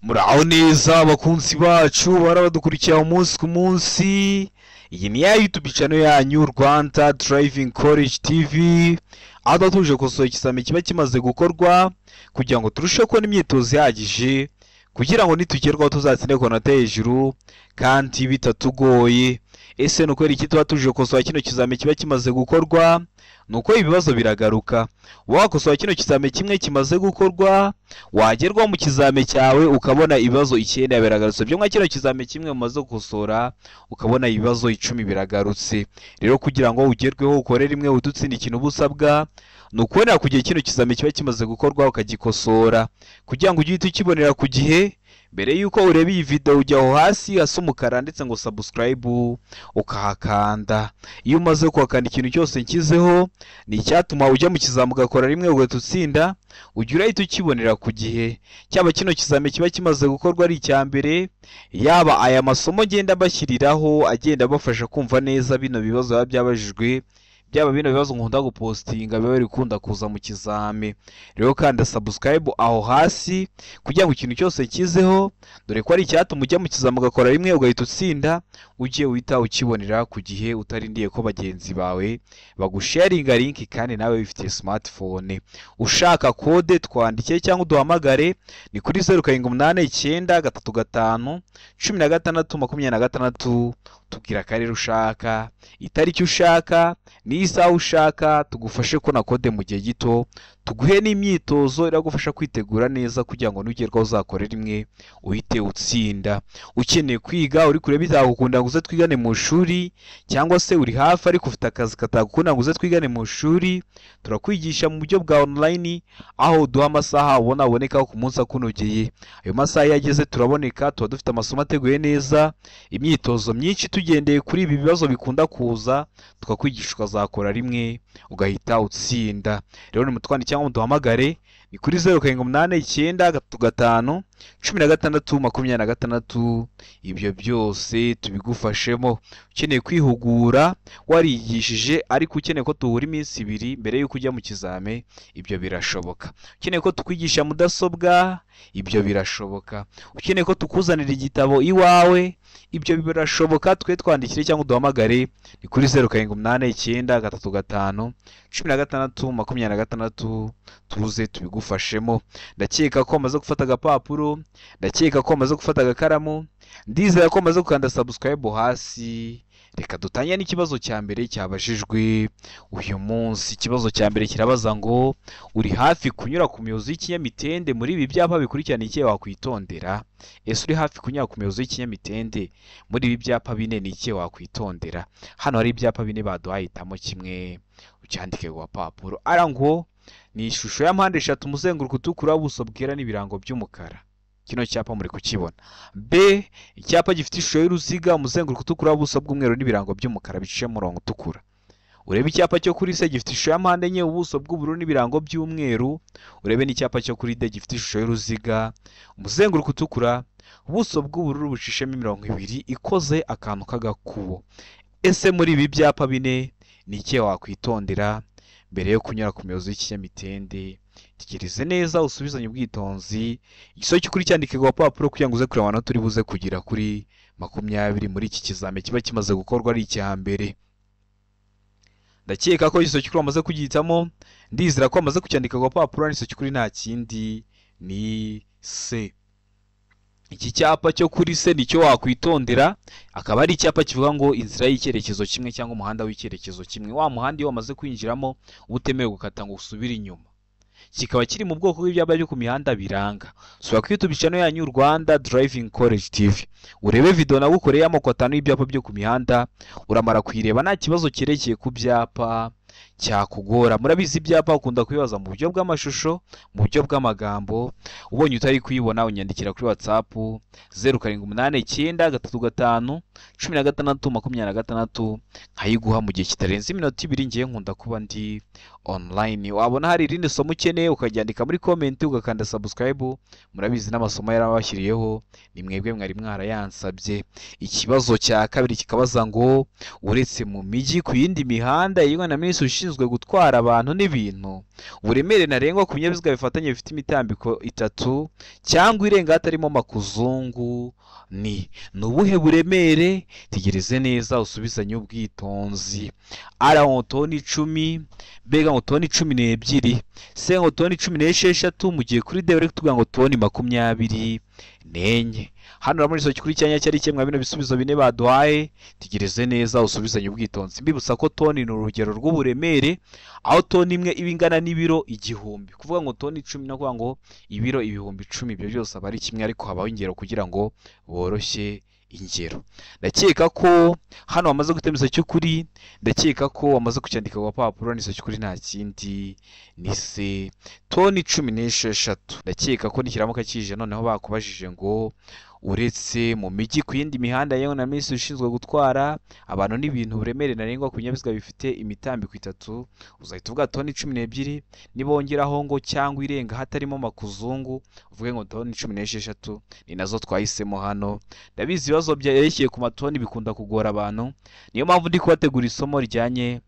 Muraho neza abakunzi bacu barabadukurikira umunsi ku munsi. Iyi ni ya YouTube channel yanyu Rwanda Driving College TV. Aho tuje gusohoka ikizami kiba kimaze gukorwa kugira ngo turusheho kubona imyitozo ihagije kugira ngo nitugerwaho tuzatsinde konata hejuru kandi bitatugoye. Ese nuko iki tuba tuje gusohoka kino kizami kiba kimaze gukorwa? Nuko ibibazo biragaruka. Wakosoza kino kizame kimwe kimaze gukorwa, wagerwa mu kizame cyawe ukabona ibibazo 9 biragarutse. Byo mwa kino kizame kimwe mumaze gukosora ukabona ibibazo 10 biragarutse. Rero kugira ngo ugerweho ukore rimwe udutsinde ikintu busabwa, nukubona kugiye kino kizame kiba kimaze gukorwa ukagikosora kugira ngo ugihite ukibonera ku gihe. Mbere yuko ureba iyi video ujya aho hasi hasa umukara ndetse ngo subscribe ukahakanda. Iyo umaze kuhakanda ikintu cyose nkizeho ni icyatuma ujya mu kizamu ugakora rimwe ugatutsinda, ujya urahita ukibonera ku gihe. Cyaba kino kizame kiba kimaze gukorwa ari icya mbere, yaba aya masomo ngenda bashyiriraho agenda bafasha kumva neza bino bibazo byabajijwe, byaba bino bibazo nkunda gupostinga biba biri kunda kuza mu kizame. Rero kanda subscribe aho hasi kugira ngo ikintu cyose kizeho, dore ko ari icyatuma ujya mu kizame ugakora rimwe ugahita utsinda, ugiye uhita ukibonera ku gihe utarindiye ko bagenzi bawe bagusharinga link kandi nawe bifite smartphone. Ushaka code twandike cyangwa uduhamagare ni kuri 0789351626 tubwira akarere ushaka, itariki ushaka, n'isaha ushaka, tugufashe ko na code mu gihe gito, tuguhe n'imyitozo iragufasha kwitegura neza kugira ngo nugerwaho uzakore rimwe uhite utsinda. Ukeneye kwiga uri kure bitagukunda ngo uze twigane mu shuri, cyangwa se uri hafi ariko ufite akazi katagukunda ngo uze twigane mu shuri, turakwigisha mu buryo bwa online aho duha amasaha ubona aboneka ku munsi akunogeye. Ayo masaha yageze turaboneka, tuba dufite amasomo ateguye neza, imyitozo myinshi tugendeye kuri ibi bibazo bikunda kuza, tukakwigisha ukazakora rimwe ugahita utsinda. Rero nimutwandike cyangwa muduhamagare ni kuri 0789351626. Ibyo byose tubigufashemo. Ukeneye kwihugura warigishije ariko ukeneye ko tuhura iminsi 2 mbere yuko ujya mu kizame, ibyo birashoboka. Ukeneye ko tukwigisha mudasobwa, ibyo birashoboka. Ukeneye ko tukuzanira igitabo iwawe, ibyo birashoboka. Twe twandikire cyangwa uduhamagare ni kuri 0789351626 tuze tubigufashemo. Ndakeka ko amaze gufata agapapuro, ndakeka ko amaze gufata agakaramu, ndizera ko amaze gukanda subscribe hasi. Reka dutanye n'ikibazo cya mbere cyabajijwe uyu munsi. Ikibazo cya mbere kirabaza ngo uri hafi kunyura ku miyozo y'ikinyamitende muri ibi byapa bikurikirana iki wakwitondera? Ese uri hafi kunyura ku miyozo y'ikinyamitende muri ibi byapa bine ni iki wakwitondera? Hano hari ibyapa bine baduhahitamo kimwe ucyandike ku papuro. Arango ni ishusho ya mpande 3 umuzenguruko utukura ubuso bwera n'ibirango by'umukara. Kino cyapa muri kukibona. B, icyapa gifite ishusho y'uruziga, umuzenguruko utukura ubuso bw'umweru n'ibirango by'umukara biciye murongo utukura. Urebe icyapa cyo kuri C gifite ishusho ya mpande enye, ubuso bw'ubururu n'ibirango by'umweru. Urebe n'icyapa cyo kuri D gifite ishusho y'uruziga, umuzenguruko utukura, ubuso bw'ubururu bucishemo imirongo 2 ikoze akantu k'agakubo. Ese muri ibi byapa bine ni iki wakwitondera mbere yo kunyura ku miyozo y'ikinyamitende? Tekereze neza usubizanye ubwitonzi. Igisozo cy'ukuri cyandike ku papuro kugira ngo uze kureba amanota turi buze kugira kuri 20 muri iki kizame kiba kimaze gukorwa ari icya mbere. Ndakeka ko igisozo cy'ukuri amaze kugihitamo, ndizera ko amaze kucyandika ku papuro. N'igisozo cy'ukuri nta kindi ni C. Iki cyapa cyo kuri C nicyo wakwitondera, akaba ari icyapa kivuga ngo inzira y'icyerekezo kimwe cyangwa umuhanda w'icyerekezo kimwe. Wa muhanda iyo wamaze kwinjiramo utemewe gukata ngo usubire inyuma. Kikaba kiri mu bwoko bw'ibyapa byo ku mihanda biranga. Subira ku YouTube channel yanyu Rwanda Driving College TV, urebe video nagukoreye amoko 5 y'ibyapa byo ku mihanda, uramara kwireba nta kibazo cyerekeye ku byapa cyakugora. Murabizi ibyapa ukunda kwibaza mu buryo bw'amashusho, mu buryo bw'amagambo. Ubonye utari kuyibona unyandikira kuri WhatsApp 0789351626 nkayiguha mu gihe kitarenze iminota 2. Ngiye nkunda kuba ndi online. Wabona hari irindi somo ukeneye ukaryandika muri comment ugakanda subscribe. Murabizi n'amasomo yarabashyiriyeho ni mwebwe mwari mwarayansabye. Ikibazo cya kabiri kikabaza ngo uretse mu mijyi ku yindi mihanda yigwa na Minisitiri ushinzwe gutwara abantu n'ibintu, uburemere ntarengwa ku binyabiziga bifatanye bifite imitambiko itatu cyangwa irenga hatarimo makuzungu ni ubuhe buremere? Tegereze neza usubizanye ubwitonzi. Ara ngo toni 10, bega ngo toni 12, se ngo toni 16, mugiye kuri direct tuvuga ngo toni 24. Hano ramuri so kuri cyanya cyari kimwe bino bisubizo bine baduhaye. Tegereze neza usubizanye ubwitonzi. Mbibutsa ko toni ni urugero rw'uburemere, aho toni imwe ibingana n'ibiro 1000. Kuvuga ngo toni 10 no kuvuga ngo ibiro 1010, ibyo byose aba ari kimwe, ariko habaho ingero kugira ngo boroshye ingero. Ndakeka ko hano wamaze gutemeza cy'ukuri, ndakeka ko wamaze kucyandika ku papuro. Niso cy'ukuri nta kindi ni se toni 16. Ndakeka ko nikiramuka kije noneho bakubajije ngo uretse mu mijyi ku yindi mihanda yewe na Minisitiri ushinzwe gutwara abantu n'ibintu buremere ntarengwa ku binyabiziga bifite imitambiko itatu, uzahita uvuga toni 12, nibongeraho ngo cyangwa irenga hatarimo makuzungu uvuge ngo toni 16. Ni nazo twahisemo hano. Ndabizi ibibazo byerekeye ku matoni bikunda kugora abantu, niyo mpamvu ndi kubategura isomo rijyanye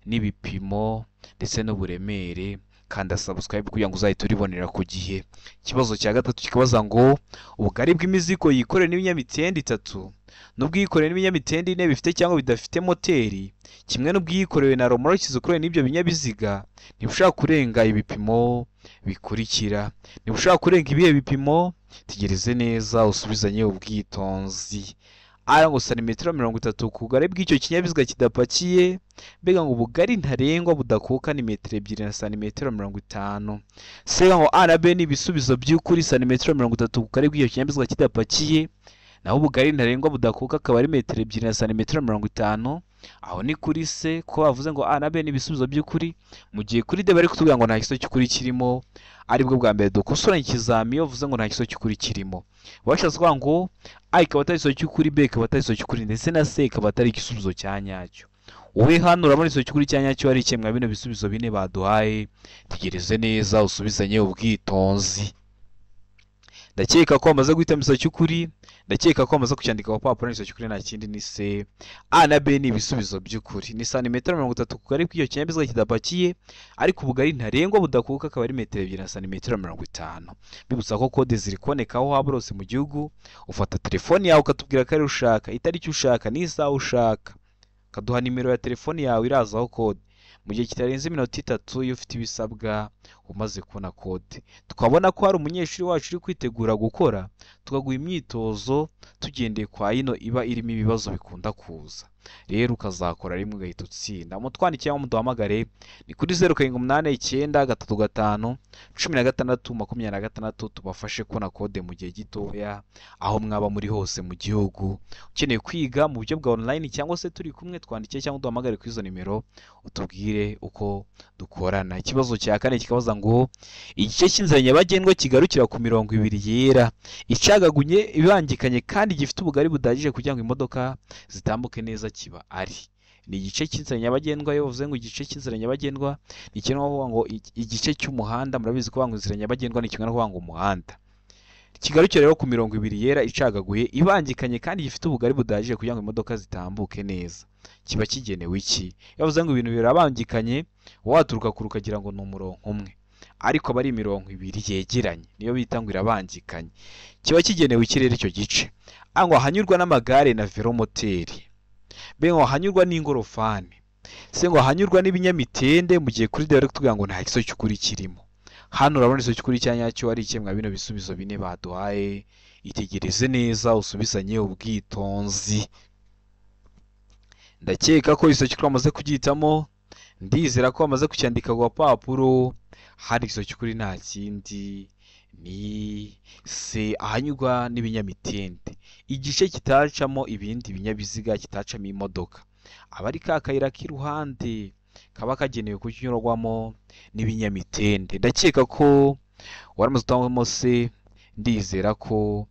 n'ibipimo ndetse n'uburemere. Kanda subscribe kugira ngo uzahite uribonera ku gihe. Ikibazo cya gatatu kikabaza ngo ubugari bw'imizigo yikoreye n'ibinyamitende 3 n'ubwikoreye n'ibinyamitende 4 bifite cyangwa bidafite moteri, kimwe n'ubwikorewe na romoroki zikorewe n'ibyo binyabiziga, ntibushaka kurenga ibipimo bikurikira. Ntibushaka kurenga ibihe bipimo? Tegereze neza usubizanye ubwitonzi. Ara ngo santimetero 30 ku bugari bw'icyo kinyabiziga kidapakiye, mbega ngo ubugari ntarengwa budakuka ni metero 2 na santimetero 50. Sega ngo A na B ni ibisubizo by'ukuri. Santimetero 30 ku bugari bw'icyo kinyabiziga kidapakiye, naho ubugari ntarengwa budakuka akaba ari metero 2 na santimetero 50. Aho ni kuri se ko bavuze ngo A na B ni ibisubizo by'ukuri. Mu gihe kuri D bari kutubwira ngo nta kiso cy'ukuri kirimo, aribwo bwa mbere dukosoranye ikizami iyo bavuze ngo nta kiso cy'ukuri kirimo. Bashatse kuvuga ngo A ikaba atari ikiso cy'ukuri, B ikaba atari ikiso cy'ukuri, ndetse na C ikaba atari igisubizo cya nyacyo. Wowe hano urabona ikiso cy'ukuri cya nyacyo ari kimwe bino bisubizo bine baduhaye. Tegereze neza usubizanye ubwitonzi. Ndakeka ko wamaze guhitamo ikiso cy'ukuri, ndakeka ko wamaze kucyandika ku papuro. Ikiso cy'ukuri nta kindi ni se A na B ni ibisubizo by'ukuri. Ni santimetero 30 ku bugari bw'icyo kinyabiziga kidapakiye, ariko ubugari ntarengwa budakuka akaba ari metero 2 na santimetero 50. Bibutsa ko kode ziri kuboneka aho waba hose mu gihugu. Ufata telefoni yawe ukatubwira ko ari ushaka, itariki ushaka, n'isaha ushaka, kaduha nimero ya telefoni yawe irazaho kode. Mu gihe kitarenze iminota 3 iyo ufite ibisabwa umaze kubona kode, tukabona ko hari umunyeshuri wacu uri kwitegura gukora, tukaguha imyitozo tugendeye kwa ino iba irimo ibibazo bikunda kuza. Rero ukazakora rimwe ugahita utsinda. Mutwandikira ngo muduhamagare ni kuri 0789351626 tubafashe kubona kode mu gihe gitoya aho mwaba muri hose mu gihugu. Ukeneye kwiga mu buryo bwa online cyangwa se turi kumwe, twandikire cyangwa duhamagare kuri izo nimero utubwire uko dukorana. Ikibazo cya kane kikabaza ngo igice cy'inzira nyabagendwa kigarukira ku mirongo 2 yera icagagunye ibangikanye kandi gifite ubugari budahagije kugira ngo imodoka zitambuke neza kiba ari ni igice cy'inzira nyabagendwa. Iyo bavuze ngo igice cy'inzira nyabagendwa ni kimwe no kuvuga ngo igice cy'umuhanda. Murabizi ko inzira nyabagendwa ni kimwe no kuvuga ngo umuhanda. Kigarukira rero ku mirongo 2 yera icagaguye ibangikanye kandi gifite ubugari budahagije kugira ngo imodoka zitambuke neza, kiba kigenewe iki? Iyo bavuze ngo ibintu birabangikanye, waturuka kure ukagira ngo ni umurongo umwe, ariko aba ari imirongo 2 yegeranye, niyo bita ngo irabangikanye. Kiba kigenewe ikirere icyo gice. Ngo hanyurwa n'amagare na velomoteri, be ngo hanyurwa n'ingorofani, se ngo hanyurwa n'ibinyamitende. Mu gihe kuri direct tuvuga ngo nta kiso cy'ukuri kirimo. Hano urabona ikiso cy'ukuri cya nyacyo ari kimwe bino bisubizo bine baduhaye. Itegereze neza usubizanye ubwitonzi. Ndakeka ko ikiso cy'ukuri amaze kugihitamo, ndizera ko amaze kucyandika ku papuro. Hari ikiso cy'ukuri nta kindi ni se ahanyurwa n'ibinyamitende, igice kitacamo ibindi binyabiziga, kitacamo imodoka, aba ari ka kayira k'iruhande kaba kagenewe kunyurwamo n'ibinyamitende. Ndakeka ko waramaze gutangamo se, ndizera ko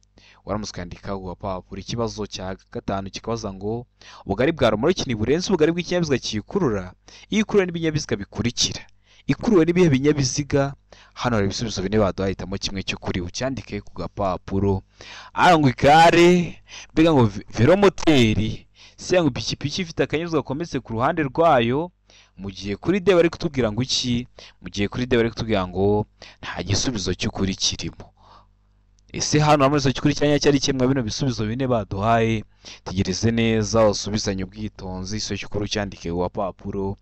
waramaze kwandika ku papuro. Ikibazo cya gatanu kikabaza ngo ubugari bwa romoroki ni burenze ubugari bw'ikinyabiziga kiyikurura iyo ikurura n'ibinyabiziga bikurikira. ikuruwe n'ibihe binyabiziga. Hano hari ibisubizo bine baduhaye, hitamo kimwe cy'ukuri ucyandike ku gapapuro. Ngo igare, mbega ngo velomoteri, se ngo ipikipiki ifite akanyuzo gakometse ku ruhande rwayo. Mu gihe kuri D bari kutubwira ngo iki? Mu gihe kuri D bari kutubwira ngo nta gisubizo cy'ukuri kirimo. Ese hano hamwe cy'ukuri cyanya cyari kimwe bino bisubizo bine baduhaye? Tegereze neza usubizanye ubwitonzi, iso cy'ukuri cyandike ku gapapuro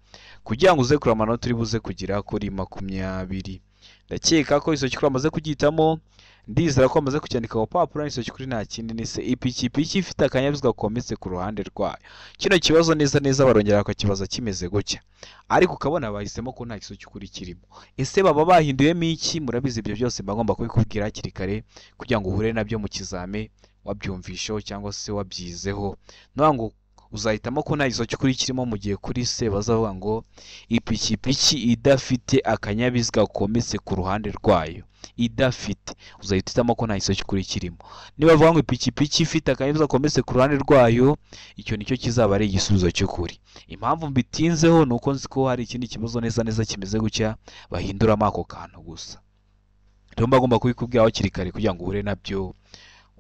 kugira ngo uze kuri amanota uri buze kugira kuri 20. Ndakeka ko iso cy'ukuri amaze kugitamo, ndizera ko amaze kucyandika ku papuro. Iso cy'ukuri nta kindi ni se ipikipiki ifite akanyabiziga gakometse ku ruhande rwayo. Kino kibazo neza barongera bakakibaza kimeze gutya, ariko ukabona bahisemo ko nta kiso cy'ukuri kirimo. Ese baba bahinduyemo iki? Murabizi ibyo byose bagomba kubikubwira hakiri kare kugira ngo uhure nabyo mu kizame wabyumvisheho cyangwa se wabyizeho. Ngo uzahitamo ko nta kiso cy'ukuri kirimo, mu gihe kuri se bazavuga ngo ipikipiki idafite akanyabiziga gakometse ku ruhande rwayo. Idafite, uzahitamo ko nta kiso cy'ukuri kirimo. Niba bavuga ngo ipikipiki ifite akanyabiziga gakometse ku ruhande rwayo, icyo nicyo kizaba ari igisubizo cy'ukuri. Impamvu mbitinzeho ni uko nzi ko hari ikindi kibazo neza kimeze gutya bahinduramo ako kantu gusa. Rero bagomba kubikubwira hakiri kare kugira ngo uhure nabyo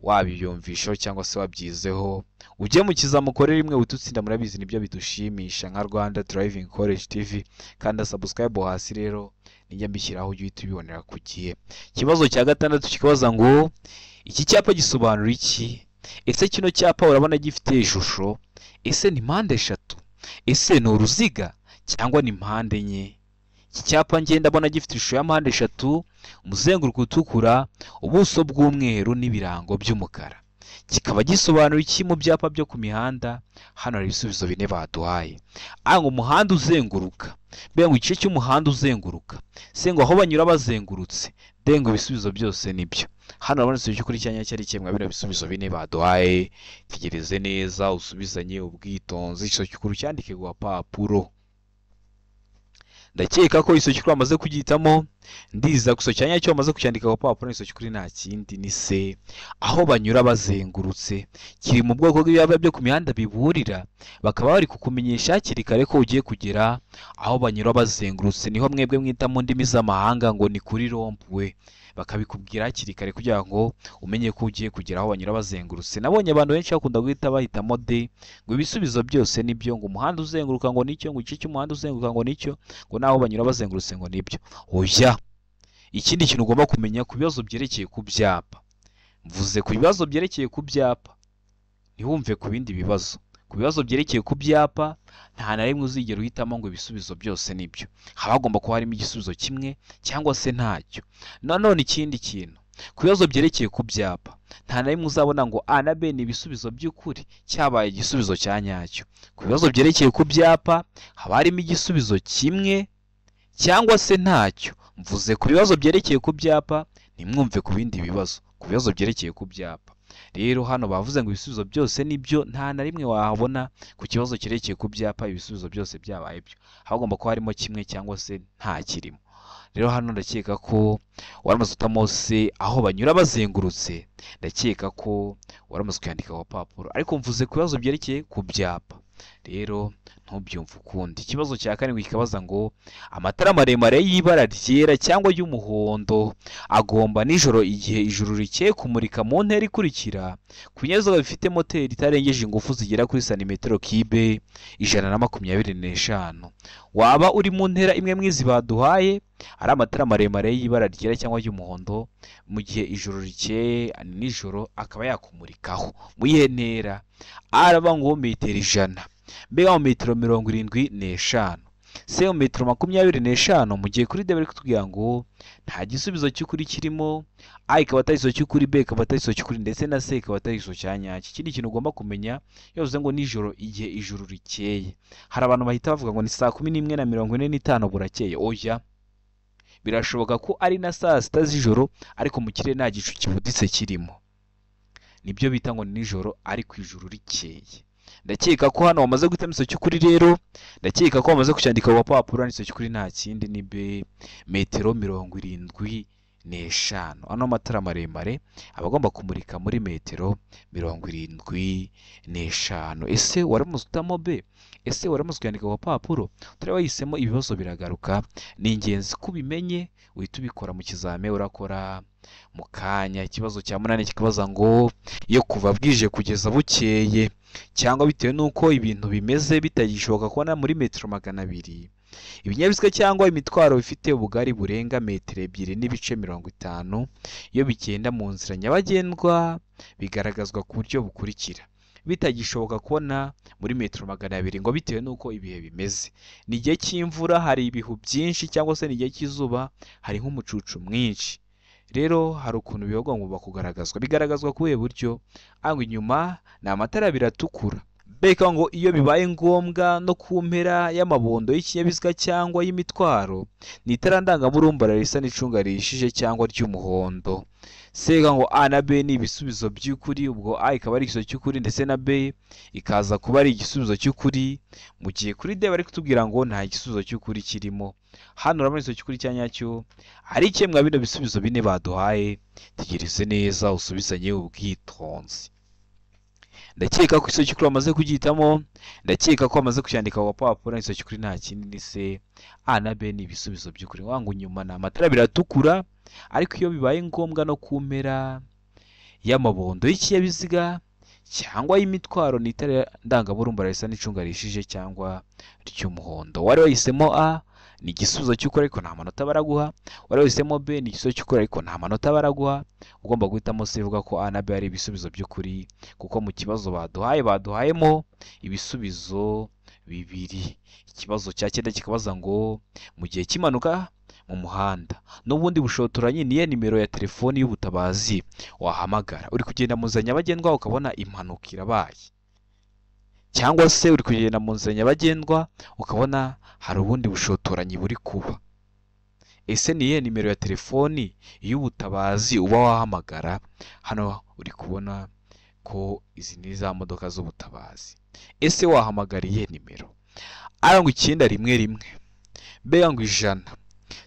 wabibyumvishaho cyangwa se wabyizeho. Ujye mu kizamukore rimwe ututsinda, murabizi nibyo bidushimisha nka Rwanda Driving College TV. Kanda subscribe hasi rero nijya mbishyiraho ujye uhita ubibonera ku gihe. Ikibazo cya gatandatu kikabaza ngo iki cyapa gisobanura iki? Ese kino cyapa urabona gifite ishusho? Ese ni mpande eshatu? Ese ni uruziga cyangwa ni mpande enye? Iki cyapa ngenda mbona gifite ishusho ya mpande eshatu, umuzenguruko utukura, ubuso bw'umweru n'ibirango by'umukara. Kikaba gisobanura iki mu byapa byo ku mihanda? Hano hari ibisubizo bine baduhaye. Ngo umuhanda uzenguruka, mbega ngo igice cy'umuhanda uzenguruka, se ngo aho banyura bazengurutse. Dengo ibisubizo byose nibyo. Hano urabona icyo kuri cyanya cyari kimwe bino bisubizo bine baduhaye. Tegereze neza usubizanye ubwitonzi, iso cy'ukuri cyandike ku gapapuro. Ndakeka ko iso cy'ukuri amaze kugitamo, ndiza guso cyanya cyo amaze kucyandika ku papuro. Iso cy'ukuri nta kindi ni se aho banyura bazengurutse. Kiri mu bwoko bw'ibyapa byo ku mihanda biburira, bakaba bari kukumenyesha hakiri kare ko ugiye kugera aho banyura bazengurutse. Niho mwebwe mwita mu ndimi z'amahanga ngo ni kuri rompwe. Bakabikubwira hakiri kare kugira ngo umenye ko ugiye kugera aho banyura bazengurutse. Nabonye abantu benshi bakunda guhita bahitamo D, ngo ibisubizo byose nibyo, ngo umuhanda uzenguruka ngo nicyo, ngo igice cy'umuhanda uzenguruka ngo nicyo, ngo naho banyura bazengurutse ngo nibyo. Oya, ikindi kintu ugomba kumenya ku bibazo byerekeye ku byapa. Mvuze ku bibazo byerekeye ku byapa, ntiwumve ku bindi bibazo. Ku bibazo byerekeye ku byapa nta na rimwe uzigera uhitamo ngo ibisubizo byose nibyo. Haba hagomba kuba harimo igisubizo kimwe cyangwa se ntacyo. Nanone ikindi kintu, ku bibazo byerekeye ku byapa nta na rimwe uzabona ngo A na B ni ibisubizo by'ukuri cyabaye igisubizo cya nyacyo. Ku bibazo byerekeye ku byapa haba harimo igisubizo kimwe cyangwa se ntacyo. Mvuze ku bibazo byerekeye ku byapa, nimwumve ku bindi bibazo. Ku bibazo byerekeye ku byapa rero hano bavuze ngo ibisubizo byose nibyo, nta na rimwe wahabona ku kibazo cyerekeye ku byapa ibisubizo byose byabaye byo. Hagomba kuba harimo kimwe cyangwa se nta kirimo. Rero hano ndakeka ko waramaze utamo se aho banyura bazengurutse. Ndakeka ko waramaze kuyandika ku papuro, ariko mvuze ku bibazo byerekeye ku byapa. Rero ntubyumve ukundi. Ikibazo cya karindwi kikabaza ngo amatara maremare y'ibara ryera cyangwa y'umuhondo agomba nijoro igihe ijuru rikeye kumurika mu ntera ikurikira ku binyabiziga bifite moteri itarengeje ingufu zigera kuri santimetero kibe 125. Waba uri mu ntera imwe mwizi baduhaye, ari amatara maremare y'ibara ryera cyangwa y'umuhondo mu gihe ijuru rikeye nijoro akaba yakumurikaho mu yihe ntera? Araba ngo metero 100, mbega mu metero 75, se mu metero 25. Mu gihe kuri D bari kutubwira ngo nta gisubizo cy'ukuri kirimo. A ikaba atari iso cy'ukuri, B ikaba atari iso cy'ukuri, ndetse na C ikaba atari iso cya nyacyo. Ikindi kintu ugomba kumenya iyo uvuze ngo nijoro igihe ijuru rikeye, hari abantu bahita bavuga ngo ni saa 11:45 burakeye. Oya, birashoboka ko ari na saa 6 z'ijoro ariko mu kirere nta gicu kibuditse kirimo. Nibyo bita ngo nijoro ariko ijuru rikeye. Ndakeka ko hano wamaze guhitamo iso cy'ukuri. Rero ndakeka ko wamaze kucyandika ku papuro. Iso cy'ukuri nta kindi ni B, metero 75. n'eshanu. Ano matara maremare aba agomba kumurika muri metero 75. Ese waramuze utamo B? Ese waramuze kwandika ku papuro? Turi wahisemo ibibazo biragaruka. Ni ingenzi kubimenye uhita ubikora mu kizame urakora mu kanya. Ikibazo cya 8 kikabaza ngo iyo kuva bwije kugeza bukeye cyangwa bitewe nuko ibintu bimeze bitagishoboka kubona muri metero 200 ibinyabiziga cyangwa imitwaro bifite ubugari burenga metero 2.50 iyo bigenda mu nzira nyabagendwa bigaragazwa ku buryo bukurikira. Bitagishoboka kubona muri metero 200 ngo bitewe nuko ibihe bimeze. Ni igihe cy'imvura hari ibihu byinshi cyangwa se ni igihe cy'izuba hari nk'umucucu mwinshi. Rero hari ukuntu bigomba kugaragazwa. Bigaragazwa ku buryo ango inyuma ni amatara biratukura. Beka ngo iyo bibaye ngombwa no ku mpera y'amabondo y'ikinyabiziga cyangwa y'imitwaro ni itara ndangamurumbara risa n'icunga rihishije cyangwa ry'umuhondo. Sega ngo A na B ni ibisubizo by'ukuri, ubwo A ikaba ari igisubizo cy'ukuri ndetse na B ikaza kuba ari igisubizo cy'ukuri, mu gihe kuri D bari kutubwira ngo nta igisubizo cy'ukuri kirimo. Hano urabona igisubizo cy'ukuri cya nyacyo ari kimwe bino bisubizo bine baduhaye. Tegereze neza usubizanye ubwitonzi. Ndakeka ko igisubizo cy'ukuri wamaze kugihitamo, ndakeka ko wamaze kucyandika ku papuro. Igisubizo cy'ukuri nta kindi ni C. A na B ni ibisubizo by'ukuri. Wangu nyuma na amatara biratukura, ariko iyo bibaye ngombwa no ku mpera y'amabondo y'ikinyabiziga cyangwa y'imitwaro ni itara ndangamurumbara risa n'icunga rihishije cyangwa ry'umuhondo. Wari wahisemo A ni igisubizo cy'ukuri ariko nta manota baraguha. Wari wahisemo B ni igisubizo cy'ukuri ariko nta manota baraguha. Ugomba guhitamo C ivuga ko A na B ari ibisubizo by'ukuri, kuko mu kibazo baduhayemo ibisubizo bibiri. Ikibazo cya 9 kikabaza ngo mu gihe cy'impanuka mu muhanda n'ubundi bushotoranyi niye nimero ya telefoni y'ubutabazi wahamagara. Uri kugenda mu nzira nyabagendwa ukabona impanuka irabaye, cyangwa se uri kugenda mu nzira nyabagendwa ukabona hari ubundi bushotoranyi buri kuba. Ese niye nimero ya telefoni y'ubutabazi uba wahamagara? Hano uri kubona ko izi ni za modoka z'ubutabazi. Ese wahamagariye nimero? A ngo 911, B ngo 100,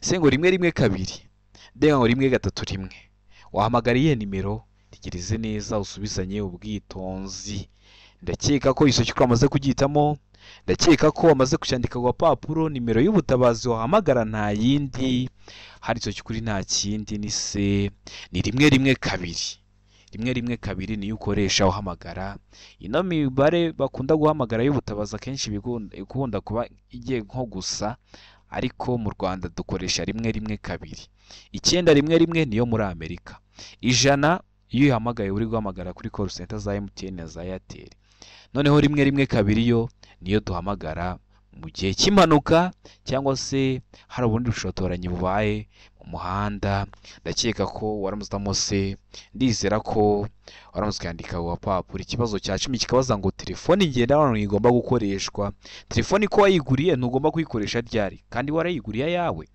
C ngo 112, D ngo 131. Wahamagariye nimero? Tegereze neza usubizanye ubwitonzi. Ndakeka ko iso cy'ukuri wamaze kugihitamo, ndakeka ko wamaze kucyandika ku papuro. Nimero y'ubutabazi wahamagara nta yindi, hari iso cy'ukuri nta kindi ni C, ni 112. 112 niyo ukoresha uhamagara. Ino mibare bakunda guhamagara y'ubutabazi akenshi bikunda kuba igiye nko gusa, ariko mu Rwanda dukoresha 112. 911 niyo muri Amerika. 100 iyo uhamagaye uri guhamagara kuri call center za MTN na za Airtel. Noneho 112 yo niyo duhamagara mu gihe cy'impanuka cyangwa se hari ubundi bushotoranyi bubaye mu muhanda. Ndakeka ko waramuzamo C, ndizera ko waramuzwe yandika ku papuro. Ikibazo cya 10 kikabaza ngo telefoni ngendanwa igomba gukoreshwa. Telefoni ko wayiguriye ntugomba kuyikoresha ryari kandi warayiguriye yawe?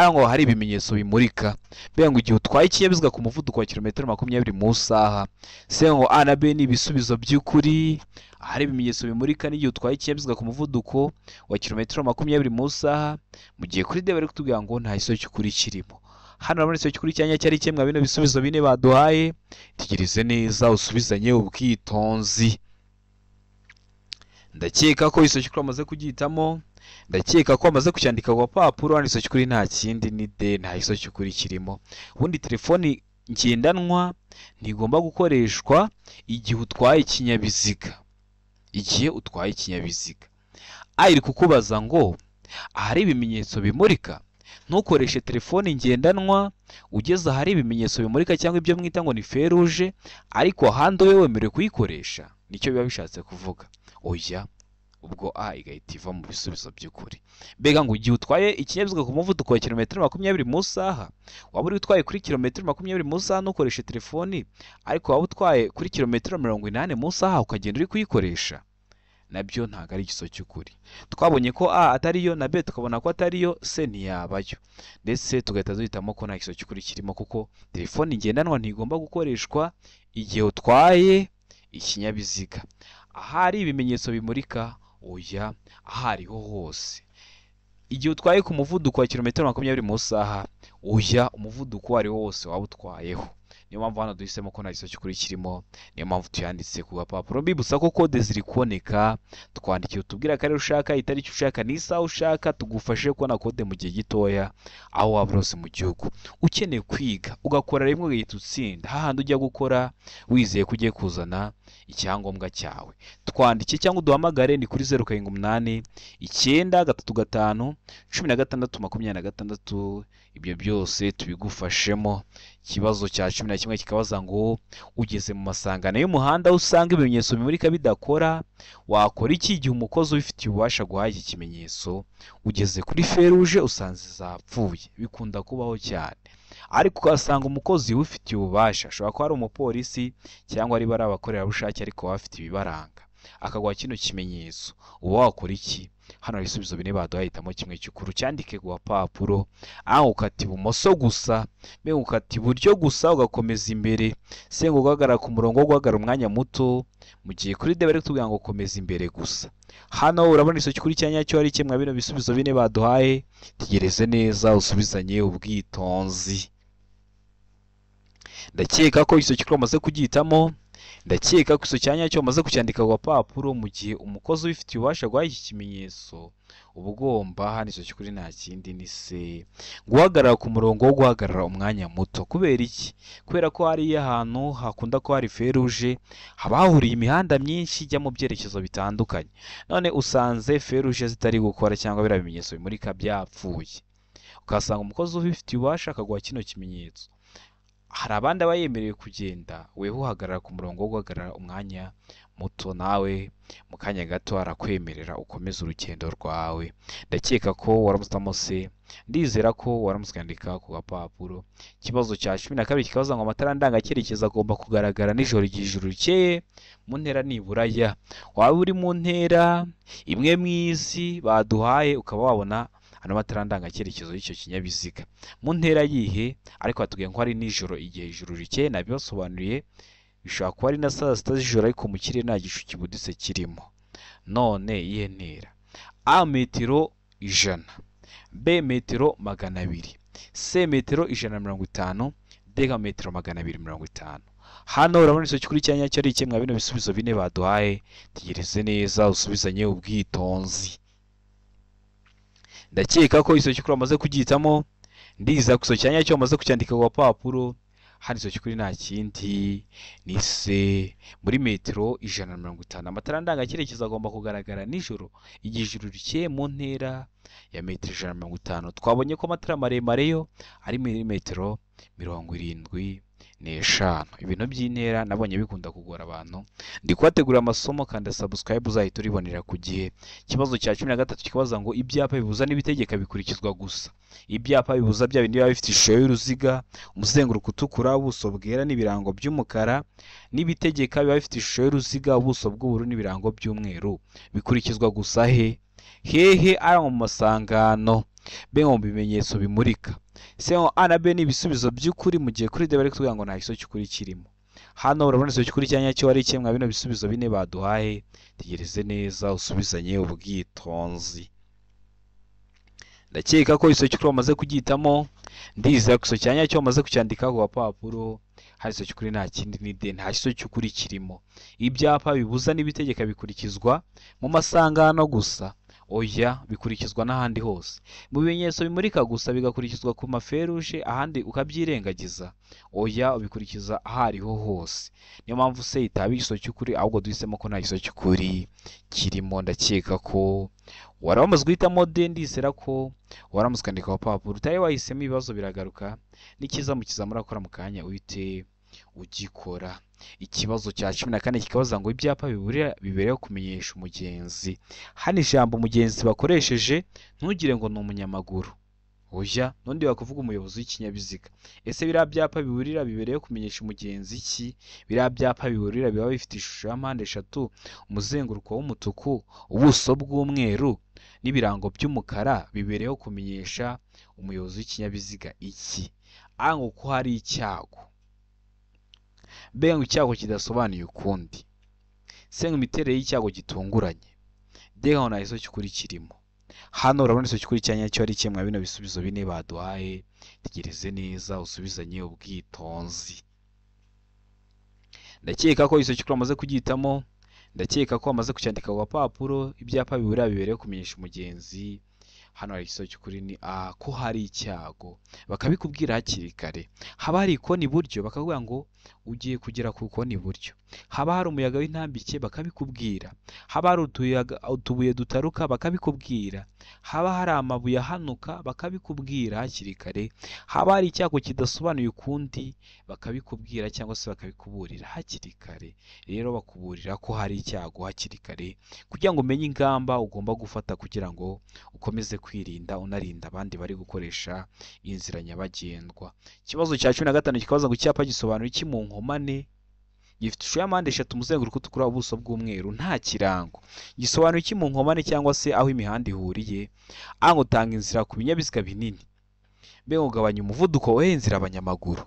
Ngo hari ibimenyetso bimurika. B ngo igihe utwaye ikinyabiziga ku muvuduko wa kilometero 20 mu saha. C ngo A na B ni ibisubizo by'ukuri. Hari ibimenyetso bimurika n'igihe utwaye ikinyabiziga ku muvuduko wa kilometero 20 mu saha, mu gihe kuri D bari kutubwira ngo nta iso cy'ukuri kirimo. Hano urabona iso cy'ukuri cyanya cyari kimwe bino bisubizo bine baduhaye. Tegereze neza usubizanye ubwitonzi. Ndakeka ko iso cy'ukuri wamaze kugihitamo, ndakeka ko wamaze kucyandika ku papuro. Hano iso cy'ukuri nta kindi ni D, nta iso cy'ukuri kirimo. Ubundi telefoni ngendanwa ntigomba gukoreshwa igihe utwaye ikinyabiziga. Igihe utwaye ikinyabiziga. Iri kukubaza ngo ahari ibimenyetso bimurika ntukoreshe telefoni ngendanwa ugeze ahari ibimenyetso bimurika cyangwa ibyo mwita ngo ni feruje, ariko ahandi wowe wemerewe kuyikoresha. Nicyo biba bishatse kuvuga. Oya, ubwo A igahita iva mu bisubizo by'ukuri. Mbega ngo igihe utwaye ikinyabiziga ku muvuduko wa kilometero 20 mu saha, waba uri utwaye kuri kilometero 20 mu saha ntukoreshe telefoni, ariko waba utwaye kuri kilometero 80 mu saha ukagenda uri kuyikoresha, nabyo ntago ari igiso cy'ukuri. Twabonye ko A atariyo na B tukabona ko atariyo, C ntiyabayo, ndetse tugahita duhitamo ko nta giso cy'ukuri kirimo, kuko telefoni ngendanwa ntigomba gukoreshwa igihe utwaye ikinyabiziga. Ahari ibimenyetso bimurika, oya, ahariho hose. igihe utwaye ku muvuduko wa kilometero 20 mu isaha, uya umuvuduko uwo ari wo wose waba utwayeho. Niyo mpamvu hano duhisemo ko nta giso cy'ukuri kirimo, niyo mpamvu tuyanditse ku gapapuro. Mbibutsa ko kode ziri kuboneka, twandikira utubwira akarere ushaka, itariki ushaka, n'isaha ushaka, tugufashe kubona kode mu gihe gitoya aho waba hose mu gihugu. Ukeneye kwiga ugakora rimwe ugahita utsinda, hahandi ujya gukora wizeye ko ugiye kuzana icyangombwa cyawe, twandike cyangwa uduhamagare, ni kuri 078 935 16 ibyo byose tubigufashemo. Ikibazo cya 11 kikabaza ngo ugeze mu masangano y'umuhanda usanga ibimenyetso bimurika bidakora, wakora iki igihe umukozi ubifitiye ububasha guhaye iki kimenyetso? Ugeze kuri feruje usanze zapfuye, bikunda kubaho cyane, ariko ugasanga umukozi ubifitiye ububasha ashobora kuba ari umupolisi cyangwa ari abakorerabushake ariko bafite ibibaranga, akaguha kino kimenyetso, uba wakora iki? Hano hari ibisubizo bine baduhaye, hitamo kimwe cy'ukuri, cyandike ku gapapuro. Aho ukata ibumoso gusa, mbega ukata iburyo gusa ugakomeza imbere, se ngo ugahagarara ku murongo wo guhagarara umwanya muto, mu gihe kuri D bari kutubwira ngo komeza imbere gusa. Hano urabona iso cy'ukuri cya nyacyo ari kimwe bino bisubizo bine baduhaye, tegereze neza usubizanye ubwitonzi. Ndakeka ko iso cy'ukuri umaze kugihitamo, ndakeka ko iso cyanya cyo umaze kucyandika ku gapapuro. Mu gihe umukozi ubifitiye ububasha guhaye iki kimenyetso, uba ugomba, hano iso cy'ukuri nta kindi ni se guhagarara ku murongo wo guhagarara umwanya muto. Kubera iki? Kubera ko hariya ahantu hakunda ko hari feruje, haba hahuriye imihanda myinshi ijya mu byerekezo bitandukanye, none usanze feruje zitari gukora cyangwa biriya bimenyetso bimurika byapfuye, ukasanga umukozi ubifitiye ububasha akaguha kino kimenyetso. Hari abandi aba yemerewe kugenda, weho uhagarara ku murongo wo guhagarara umwanya muto, nawe mu kanya gato arakwemerera ukomeza urugendo rwawe. Ndakeka ko waramutamo se, ndizera ko waramuskandika ku gapapuro. Ikibazo cya 12 kikabaza ngo amatara ndangacyerekezo agomba kugaragara nijoro igihe ijuru rikeye mu ntera nibura ya, waba uri mu ntera imwe mw'isi baduhaye ukaba wabona hano matara ndangacyerekezo y'icyo kinyabiziga mu ntera yihe, ariko batubwiye ko ari nijoro igihe ijuru rikeye. Nabibasobanuriye, bishobora kuba ari na saa sita z'ijoro ariko mu kirere nta gicu kibuditse kirimo. None iyihe ntera? A metero 100, B metero 200, C metero 150, D metero 250. Hano urabona iso cy'ukuri cyanya cyo ari kimwe bino bisubizo bine baduhaye, tegereze neza usubizanye ubwitonzi. Ndakeka ko iso cy'ukuri amaze kugihitamo, ndiza kuso cyanya cyo amaze kucyandika ku gapapuro. Hano iso cy'ukuri nta kindi ni se muri metero 150. Amatara ndangacyerekezo agomba kugaragara nijoro igihe ijuru rikeye mu ntera ya metero 150. Twabonye ko amatara maremare yo ari metero 75. Ibintu by'intera nabonye bikunda kugora abantu, ndi kubategura amasomo kandi subscribe uzahita uribonera ku gihe. Ikibazo cya 13 kikabaza ngo ibyapa bibuza n'ibitegeka bikurikizwa gusa. Ibyapa bibuza bya bindi biba bifite ishusho y'uruziga, umuzenguruko utukura, ubuso bwera n'ibirango by'umukara, n'ibitegeka biba bifite ishusho y'uruziga, ubuso bw'ubururu n'ibirango by'umweru, bikurikizwa gusa hehe? Ari mu masangano, be mu bimenyetso bimurika. Se A na B ni ibisubizo by'ukuri, mu gihe kuri D bari kutubwira ngo nta giso cy'ukuri kirimo. Hano urabona iso cy'ukuri cyanya cyo ari kimwe bino bisubizo bine baduhaye, tegereze neza usubizanye ubwitonzi. Ndakeka ko iso cy'ukuri bamaze kugihitamo, ndizera ko iso cyanya cyo bamaze kucyandika ku gapapuro. Hari iso cy'ukuri nta kindi ni D, nta giso cy'ukuri kirimo. Ibyapa bibuza n'ibitegeka bikurikizwa mu masangano gusa, oya bikurikizwa n'ahandi hose. Mu bimenyetso bimurika gusa bigakurikizwa ku maferuje, ahandi ukabyirengagiza, oya ubikurikiza ahariho hose. Niyo mpamvu se itaba igiso cy'ukuri, ahubwo duhisemo ko nta giso cy'ukuri kirimo. Ndakeka ko waramaze guhitamo D, ndizera ko waramutse ukandika ku gapapuro. Utari wahisemo ibibazo biragaruka, n'ikiza murakora mu kanya uhite ugikora. Ikibazo cya 14 kikabaza ngo ibyapa bibereyeho kumenyesha umugenzi. Hano ijambo umugenzi bakoresheje ntugire ngo ni umunyamaguru, oya n'undi bakuvuga umuyobozi w'ikinyabiziga. Ese biriya byapa bibereyeho kumenyesha umugenzi iki? Biriya byapa biba bifite ishusho ya mpande eshatu, umuzenguruko w'umutuku, ubuso bw'umweru n'ibirango by'umukara, bibereyeho kumenyesha umuyobozi w'ikinyabiziga iki? A ngo ko hari icyago, B ngo icyago kidasobanuye ukundi, C ngo imiterere y'icyago gitunguranye, D ngo nta giso cy'ukuri kirimo. hano urabona iso cy'ukuri cya nyacyo ari kimwe bino bisubizo bine baduhaye. Tegereze neza usubizanye ubwitonzi. Ndakeka ko iso cy'ukuri amaze kugitamo, ndakeka ko amaze kucyandika ku gapapuro. Ibyapa biburira bibereye kumenyesha umugenzi. Hano hari iso cy'ukuri ni ko hari icyago, bakabikubwira hakiri kare. Haba hari ikoni iburyo bakavuga ngo ugiye kugera ku ikoni iburyo. Haba hari umuyaga w'intambike bakabikubwira. Haba hari utubuye dutaruka bakabikubwira. Haba hari amabuye ahanuka bakabikubwira hakiri kare. Haba hari icyago kidasobanuye ukundi bakabikubwira cyangwa se bakabikuburira hakiri kare. Rero bakuburira ko hari icyago hakiri kare kugira ngo umenye ingamba ugomba gufata kugira ngo ukomeze kwirinda unarinda abandi bari gukoresha inzira nyabagendwa. Ikibazo cya 15 kikabaza ngo icyapa gisobanura iki mu nkomane. Gifite ishusho ya mpande eshatu, umuzenguruko utukura, ubuso bw'umweru, nta kirango. Gisobanura iki mu nkomane cyangwa se aho imihanda ihuriye. ngo utanga inzira ku binyabiziga binini. B ngo ugabanya umuvuduko wohera inzira abanyamaguru.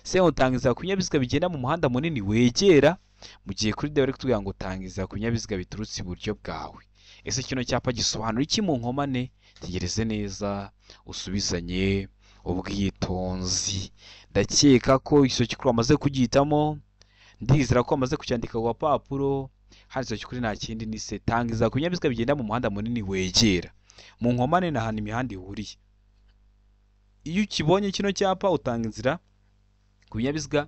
C ngo utanga inzira ku binyabiziga bigenda mu muhanda munini wegera. Mu gihe kuri D bari kutubwira ngo utanga inzira ku binyabiziga biturutse iburyo bwawe. Ese kino cyapa gisobanura iki mu nkomane? Tegereze neza usubizanye ubwitonzi. Ndakeka ko iso cy'ukuri amaze kugitamo, ndizera ko amaze kucyandika ku gapapuro. Hano iso cy'ukuri nta kindi ni se, tanga inzira ku binyabiziga bigenda mu muhanda munini wegera. Mu nkomane ni ahantu imihanda ihuriye. Iyo ukibonye kino cyapa utanga inzira ku binyabiziga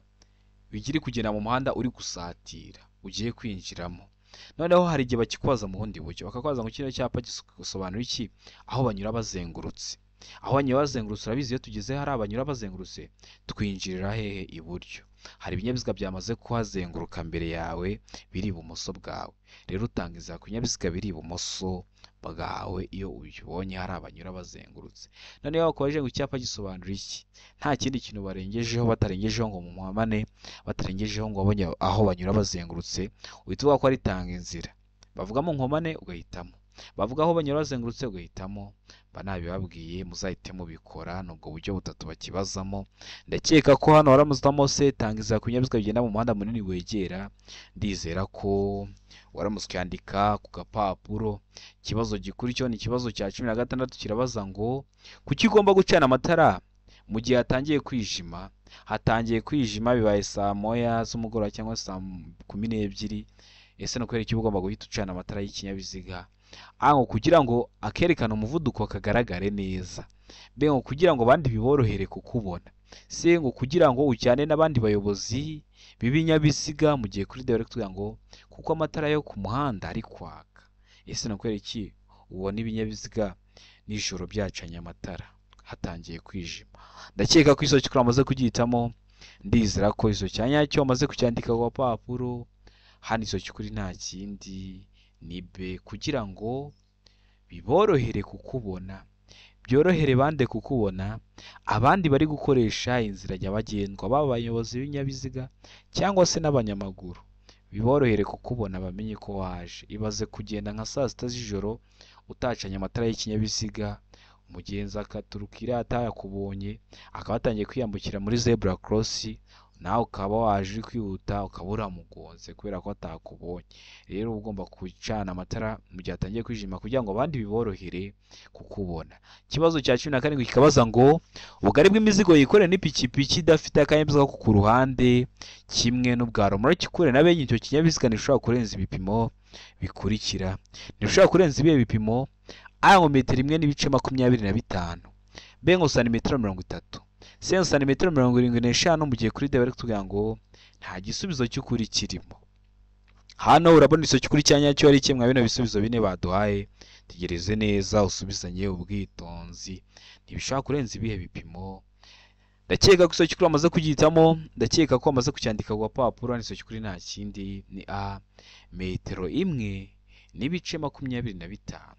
bigiri kugenda mu muhanda uri gusatira ugiye kwinjiramo. Noneho hari igihe bakikwaza mu bundi buryo bakakwaza ngo kino cyapa gisobanura iki, aho banyura bazengurutse. Aho banyura bazengurutse urabizi iyo tugeze hari abanyura bazengurutse twinjirira hehe? Iburyo. Hari ibinyabiziga byamaze kuhazenguruka mbere yawe biri ibumoso bwawe. Rero utanga inzira ku binyabiziga biri ibumoso bwawe iyo ubibonye hari abanyura bazengurutse. Noneho bakomeje ngo icyapa gisobanura iki, nta kindi kintu barengejeho, batarengejeho ngo mu nkomane, batarengejeho ngo babonye aho banyura bazengurutse, uhita uvuga ko ari tanga inzira. Bavuga mu nkomane ugahitamo, bavuga aho banyura bazengurutse ugahitamo. Banabibabwiye muzahite mubikora, nubwo buryo butatu bakibazamo. Ndakeka ko hano waramuzamo se, tanga inzira ku binyabiziga bigenda mu muhanda munini wegera. Ndizera ko waramutse ukandika ku gapapuro. Ikibazo gikurikiyeho ni ikibazo cya 16 kirabaza ngo kuki ugomba gucana amatara mu gihe hatangiye kwijima. Hatangiye kwijima bibaye saa moya z'umugoroba cyangwa saa 12. Ese no kwera iki ugomba guhita ucana amatara y'ikinyabiziga? ngo kugira ngo akerekane umuvuduko kagaragare neza. B ngo kugira ngo abandi biborohere kukubona. C ngo kugira ngo ujyane n'abandi bayobozi b'ibinyabiziga. Mu gihe kuri D bari kutubwira ngo kuko amatara yo ku muhanda ari kwaka. Ese no kwera iki ubona ibinyabiziga nijoro byacanye amatara hatangiye kwijima. Ndakeka ko iso cy'ukuri amaze kugitamo, ndizera ko iso cyanyacyo amaze kucyandika ku gapapuro. Hano iso cy'ukuri nta kindi ni B, kugira ngo biborohere kukubona. Byorohere bande kukubona? Abandi bari gukoresha inzira nyabagendwa, baba abayobozi b'ibinyabiziga cyangwa se n'abanyamaguru. Biborohere kukubona bamenye ko waje. Ibaze kugenda nka saa 6 z'ijoro utacanye amatara y'ikinyabiziga, umugenzi akaturukira atayakubonye, akaba atangiye kwiyambukira muri zebra cross, nawe ukaba waje kwihuta ukaba uramugonze kubera ko atakubonye. Rero ugomba kucana amatara mu gihe atangiye kwijima kugira ngo abandi biborohere kukubona. Ikibazo cya 17 kikabaza ngo ubugari bw'imizigo yikorera n'ipikipiki idafite akanyabiziga ko ku ruhande kimwe n'ubwaro muri kikure na benye icyo kinyabiziga nishobora kurenza ibipimo bikurikira. Nishobora kurenza ibihe bipimo: A ngo metero 1.25, B ngo santimetero 30, C ngo santimetero 75. Mu gihe kuri D bari kutubwira ngo nta gisubizo cy'ukuri kirimo. Hano urabona iso cy'ukuri cyanyacyo ari kimwe bino bisubizo bine baduhaye. Tegereze neza usubizanye ubwitonzi. Ntibishaka kurenza ibihe bipimo. Ndakeka ko iso cy'ukuri amaze kugitamo, ndakeka ko amaze kucyandika ku gapapuro. Iso cy'ukuri nta kindi ni A, metero 1.25.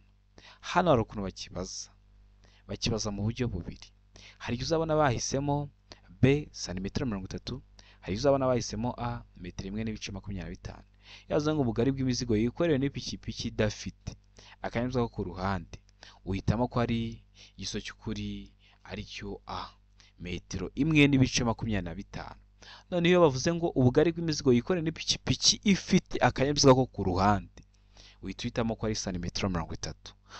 Hano hari ukuntu bakibaza mu buryo bubiri. Hari uzabona bahisemo B santimetero 30, hari uzabona bahisemo A metero 1.25. Yazo ngo ubugari bw'imizigo yikorera n'ipikipiki idafite akanyabiziga ko ku ruhande, uhitamo ko ari igiso cy'ukuri ari cyo A, metero 1.25. None iyo bavuze ngo ubugari bw'imizigo yikorera n'ipikipiki ifite akanyabiziga ko ku ruhande, uhitamo ko ari santimetero 30.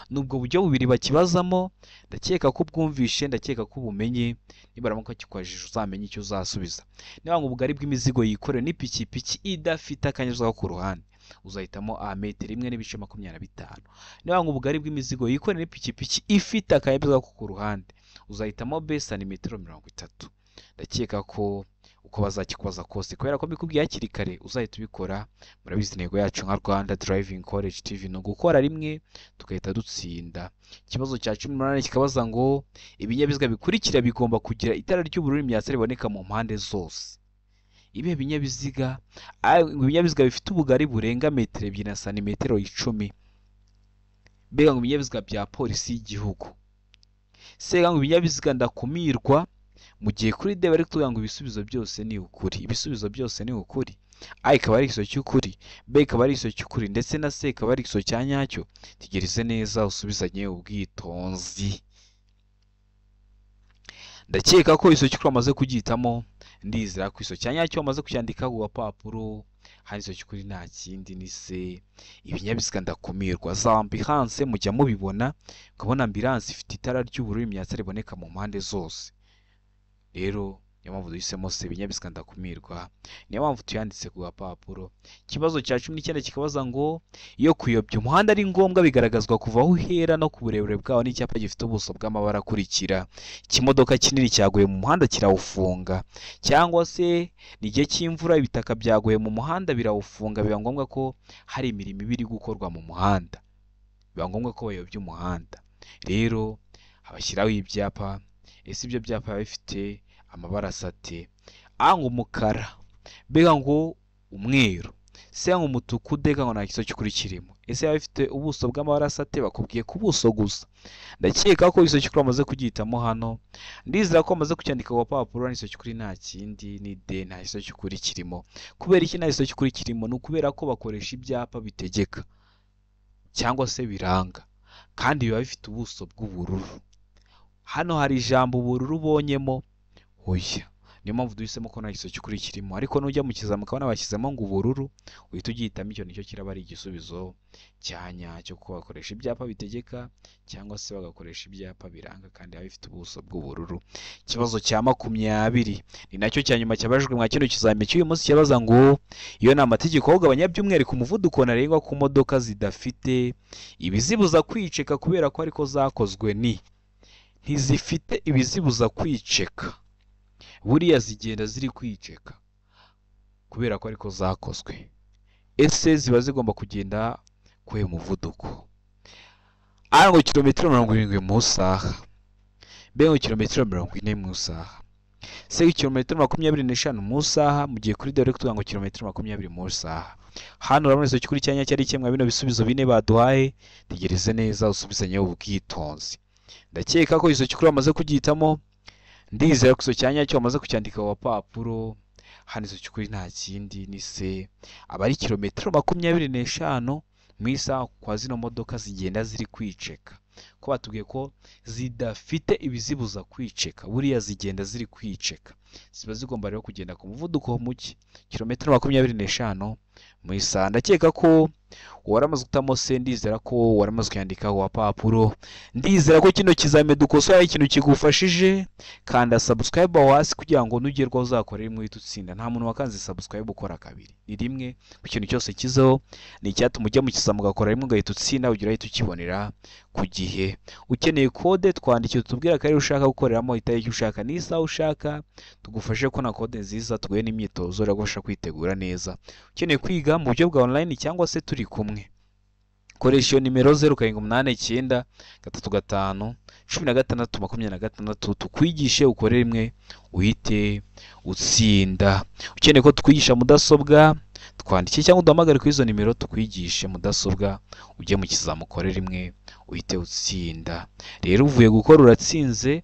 nubwo buryo bubiri bakibazamo, ndakeka ko ubwumvishe, ndakeka ko ubumenye, nibaramuka kikwajije uzamenye icyo uzasubiza. Niba ngo ubugari bw'imizigo yikorera n'ipikipiki idafite akanyuzwa ku ruhande, uzahitamo metero 1.25. Niba ngo ubugari bw'imizigo yikorera n'ipikipiki ifite akanyuzwa ku ruhande, uzahitamo B santimetero 30. Ndakeka ko uko bazakikubaza kose, kubera ko mbikubwiye hakiri kare, uzahita ubikora. Murabizi intego yacu nka Rwanda Driving College TV no gukora rimwe tugahita dutsinda. Ikibazo cya 18 kikabaza ngo ibinyabiziga bikurikira bigomba kugira itara ry'ubururu imyatsa riboneka mu mpande zose. Ibi binyabiziga bifite ubugari burenga metero 2 na santimetero 10. Mbega ngo ibinyabiziga bya polisi y'igihugu. Sega ngo ibinyabiziga ndakumirwa, mu gihe kuri D bari kuvuga ngo ibisubizo byose ni ukuri. Ibisubizo byose ni ukuri. A ikaba ari igiso cy'ukuri, B ikaba ari igiso cy'ukuri, ndetse na C ikaba ari igiso cya nyacyo. Tegereze neza usubizanye ubwitonzi. Ndakeka ko igiso cy'ukuri amaze kugitamo, ndizera ko igiso cya nyacyo amaze kucyandika ku gapapuro. Hari igiso cy'ukuri nta kindi ni C. Ibinyabiziga ndakumirwa. Za ambulance mujya mubibona, ukabona ambulance ifite itara ry'ubururu imyatsa riboneka mu mpande zose. Rero niyo mpamvu duhisemo C, ibinyabiziga ndakumirwa, niyo mpamvu tuyanditse ku gapapuro. Ikibazo cya 19 kikabaza ngo iyo kuyobya umuhanda ari ngombwa bigaragazwa kuva aho uhera no ku burebure bwawo n'icyapa gifite ubuso bw'amabara akurikira. Ikimodoka kinini cyaguye mu muhanda kirawufunga, cyangwa se ni igihe cy'imvura ibitaka byaguye mu muhanda birawufunga, biba ngombwa ko hari imirimo ibiri gukorwa mu muhanda, biba ngombwa ko bayobya umuhanda. Rero abashyiraho ibyapa, ese ibyo byapa biba bifite amabara asate. A ngo umukara, B ngo umweru, C ngo umutuku, D ngo nta kiso cy'ukuri kirimo. Ese biba bifite ubuso bw'amabara asate, bakubwiye ku buso gusa. Ndakeka ko igiso cy'ukuri amaze kugihitamo hano, ndizera ko amaze kucyandika ku gapapuro. N'igiso cy'ukuri nta kindi ni D, nta kiso cy'ukuri kirimo. Kubera iki nta kiso cy'ukuri kirimo? Ni ukubera ko bakoresha ibyapa bitegeka cyangwa se biranga, kandi biba bifite ubuso bw'ubururu. Hano hari ijambo ubururu ubonyemo oya, niyo mpamvu duhisemo ko nta kiso cy'ukuri kirimo. Ariko nujya mu kizami ukabona bashyizemo ngo ubururu, uhita ugihitamo, icyo nicyo kiraba ari igisubizo cya nyacyo, kuko bakoresha ibyapa bitegeka cyangwa se bagakoresha ibyapa biranga, kandi biba bifite ubuso bw'ubururu. Ikibazo cya 20 ni nacyo cya nyuma cyabajwe mwa kino kizami cy'uyu munsi, cyabaza ngo iyo ni amategeko kugabanya by'umwihariko umuvuduko ntarengwa ku modoka zidafite ibizibuza kwiceka, kubera ko ariko zakozwe ntizifite ibizibuza kwiceka, buriya zigenda ziri kwiceka kubera ko ariko zakozwe. Ese ziba zigomba kugenda kuhe muvuduko? A ngo kilometero 70 mu isaha, B ngo kilometero 40 mu isaha, C kilometero 25 mu isaha, mu gihe kuri D kuvuga ngo kilometero 20 mu isaha. Hano urabona izo cy'ukuri cyanya cyari kimwe bino bisubizo bine baduhaye. Tegereze neza usubizanye ubwitonzi. Ndakeka ko izo cy'ukuri amaze kugihitamo, ndizera ko izo cyanya cyo amaze kucyandika ku gapapuro. Hano izo cy'ukuri nta kindi ni C, aba ari kilometero 25 mu isaha kwa zino modoka zigenda ziri kwiceka, ko batubwiye ko zidafite ibizibuza kwiceka, buriya zigenda ziri kwiceka, ziba zigomba rero kugenda ku muvuduko muke, kilometero 25 mu isaha. Ndakeka ko waramaze gutamo C, ndizera ko waramaze kuyandika ku gapapuro. Ndizera ko kino kizame dukosora ikintu kigufashije, kanda subscribe hasi kugira ngo nugerwaho uzakorera imwe utsinda. Nta muntu wakanze subscribe ukora kabiri, ni rimwe ku kintu cyose kizeho, ni icyatuma ujya mu kizame ugakora rimwe ugahita utsinda, ugira ahita ukibonera ku gihe. Ukeneye kode twandikira tubwira ko ari ushaka gukoreramo, itariki ushaka n'isaha ushaka, tugufashe ko na kode nziza, tuguhe n'imyitozo iragufasha kwitegura neza. Ukeneye kwiga mu buryo bwa online cyangwa se turi kumwe, koresha iyo nimero 0789 355 1626 tukwigishe ukore rimwe uhite utsinda. Ukeneye ko tukwigisha mudasobwa, twandike cyangwa uduhamagare kuri izo nimero tukwigishe mudasobwa, ujye mu kizami ukore rimwe uhite utsinda. Rero uvuye gukora uratsinze,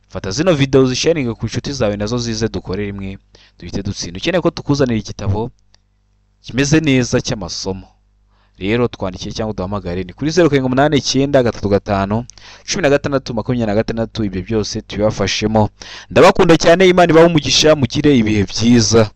fata zino video zisharinga ku inshuti zawe nazo zize dukore rimwe duhite dutsinda. Ukeneye ko tukuzanira igitabo kimeze neza cy'amasomo, rero twandikiye cyangwa uduhamagare ni kuri 0789 355 1626. Ibyo byose tubibafashemo. Ndabakunda cyane, Imana ibahe umugisha, mugire ibihe byiza.